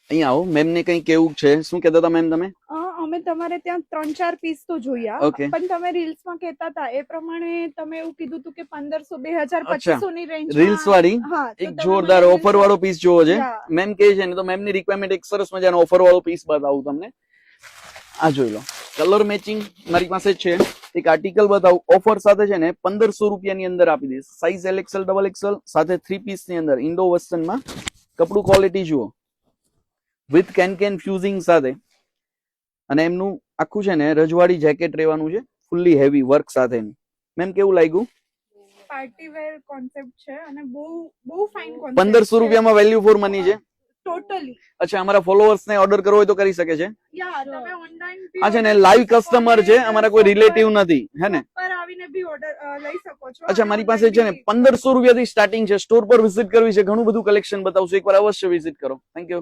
અહીંયા આવો, મેમ ને કઈ કેવું છે, શું કહેતા હતા મેમ તમે? અમે તમારે ત્યાં 3-4 પીસ તો જોયા, Okay. પણ તમે રીલ્સ માં કહેતા હતા એ પ્રમાણે તમે એવું કીધું હતું કે 1500, 2000, 2500 ની રેન્જ રીલ્સ વાળી એક જોરદાર ઓફર વાળો પીસ જોવો છે મેમ કહે છે ને, તો મેમ ની રિક્વાયરમેન્ટ એક સરસ મજાનો ઓફર વાળો પીસ બતાવું તમને. આ જોઈ લો, કલર મેચિંગ મારી પાસે છે. એક આર્ટિકલ બતાવું ઓફર સાથે છે ને, 1500 રૂપિયાની અંદર આપી દઈશ. સાઇઝ LXL XXL સાથે 3 પીસ ની અંદર ઇન્ડો વેસ્ટર્ન માં. કપડું ક્વોલિટી જુઓ, વિથ કેન ફ્યુઝિંગ સાથે, અને એમનું આખું છે ને રજવાડી જેકેટ રહેવાનું છે, ફુલ્લી હેવી વર્ક સાથેનું. મેમ કેવું લાગ્યું? પાર્ટી વેર કોન્સેપ્ટ છે અને બહુ ફાઇન કોન્સેપ્ટ. 1500 રૂપિયામાં વેલ્યુ ફોર મની છે ટોટલી. અચ્છા, અમારા ફોલોઅર્સ ને ઓર્ડર કરવો હોય તો કરી શકે છે. યા તમે ઓનલાઈન આ છે ને લાઈવ કસ્ટમર છે, અમારા કોઈ રિલેટિવ નથી, હે ને? પર આવીને બી ઓર્ડર લઈ શકો છો. અચ્છા, મારી પાસે છે ને 1500 રૂપિયાથી સ્ટાર્ટિંગ છે. સ્ટોર પર વિઝિટ કરવી છે, ઘણું બધું કલેક્શન બતાવશું, એકવાર અવશ્ય વિઝિટ કરો. Thank you.